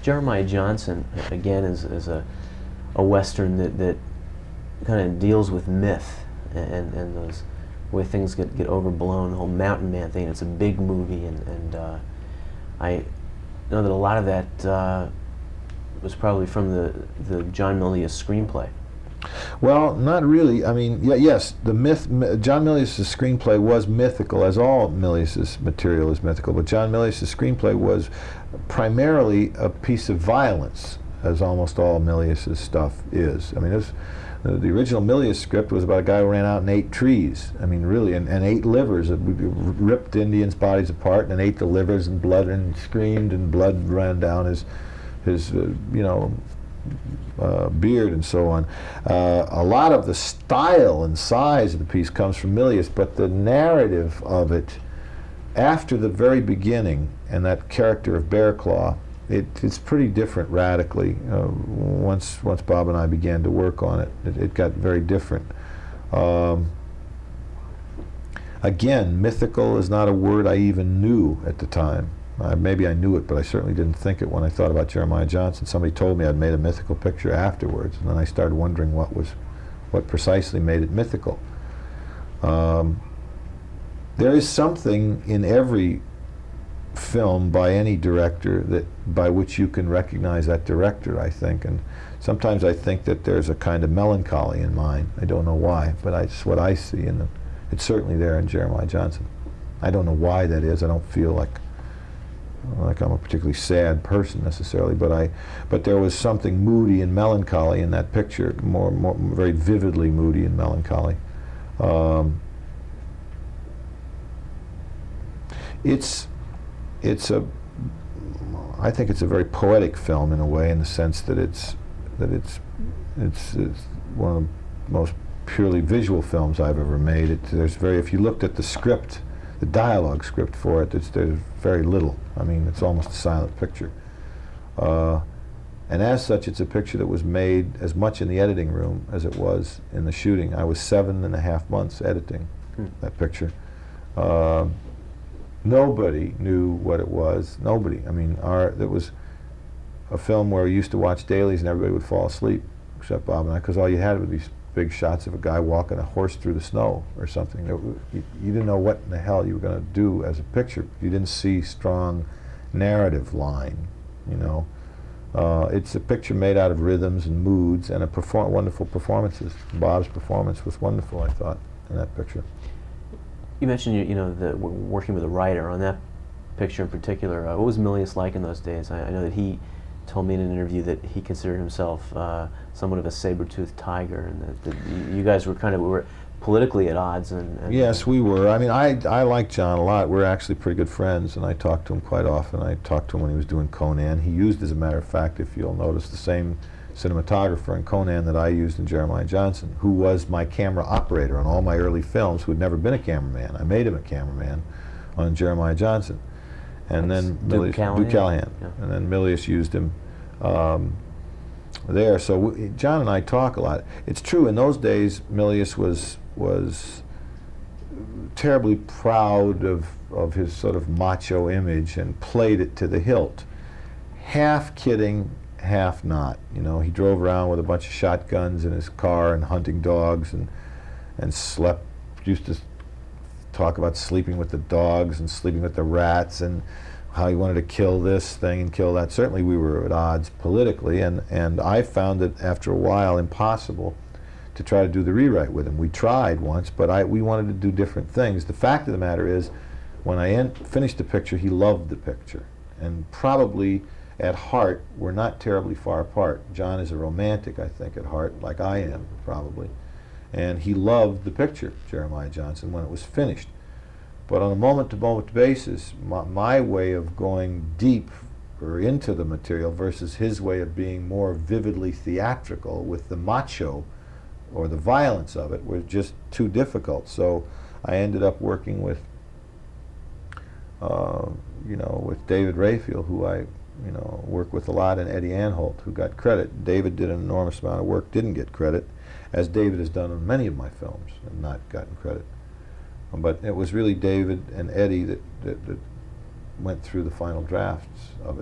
Jeremiah Johnson, again, is a Western that kind of deals with myth and those where things get overblown, the whole Mountain Man thing. It's a big movie, and I know that a lot of that was probably from the John Milius screenplay. Well, not really. I mean, yes, the myth. John Milius' screenplay was mythical, as all Milius' material is mythical. But John Milius' screenplay was primarily a piece of violence, as almost all Milius' stuff is. I mean, the original Milius script was about a guy who ran out and ate trees. I mean, really, and ate livers. It ripped Indians' bodies apart and ate the livers and blood, and screamed, and blood ran down his beard and so on. A lot of the style and size of the piece comes from Milius, but the narrative of it, after the very beginning, and that character of Bear Claw, it's pretty different radically. Once Bob and I began to work on it, it got very different. Again, mythical is not a word I even knew at the time. Maybe I knew it, but I certainly didn't think it when I thought about Jeremiah Johnson. Somebody told me I'd made a mythical picture afterwards, and then I started wondering what precisely made it mythical. There is something in every film by any director by which you can recognize that director, I think, and sometimes I think that there's a kind of melancholy in mine. I don't know why, but it's what I see, and it's certainly there in Jeremiah Johnson. I don't know why that is. I don't feel like I'm a particularly sad person necessarily, but there was something moody and melancholy in that picture, more very vividly moody and melancholy. I think it's a very poetic film in a way, in the sense that it's one of the most purely visual films I've ever made. If you looked at the script, the dialogue script for it, there's very little. I mean, it's almost a silent picture. And as such, it's a picture that was made as much in the editing room as it was in the shooting. I was 7.5 months editing that picture. Nobody knew what it was. Nobody. I mean, it was a film where we used to watch dailies and everybody would fall asleep, except Bob and I, because all you had would be big shots of a guy walking a horse through the snow or something. You didn't know what in the hell you were going to do as a picture. You didn't see strong narrative line, you know. It's a picture made out of rhythms and moods and wonderful performances. Bob's performance was wonderful, I thought, in that picture. You mentioned working with a writer on that picture in particular. What was Milius like in those days? I know that he told me in an interview that he considered himself somewhat of a saber-toothed tiger, and that you guys were politically at odds. And yes, we were. I mean, I like John a lot. We're actually pretty good friends, and I talk to him quite often. I talked to him when he was doing Conan. He used, as a matter of fact, if you'll notice, the same cinematographer in Conan that I used in Jeremiah Johnson, who was my camera operator on all my early films, who had never been a cameraman. I made him a cameraman on Jeremiah Johnson. And then Duke Callahan. Yeah. And then Milius used him there. So John and I talk a lot. It's true, in those days, Milius was terribly proud of his sort of macho image and played it to the hilt. Half kidding, half not. You know, he drove around with a bunch of shotguns in his car and hunting dogs and slept, used to talk about sleeping with the dogs and sleeping with the rats and how he wanted to kill this thing and kill that. Certainly we were at odds politically, and I found it after a while impossible to try to do the rewrite with him. We tried once, but we wanted to do different things. The fact of the matter is, when I finished the picture, he loved the picture, and probably at heart we're not terribly far apart. John is a romantic, I think, at heart, like I am, probably. And he loved the picture, Jeremiah Johnson, when it was finished. But on a moment-to-moment basis, my way of going deep or into the material versus his way of being more vividly theatrical with the macho or the violence of it was just too difficult. So I ended up working with, with David Rayfield, who I work with a lot, and Eddie Anholt, who got credit. David did an enormous amount of work, didn't get credit, as David has done on many of my films and not gotten credit. But it was really David and Eddie that went through the final drafts of it.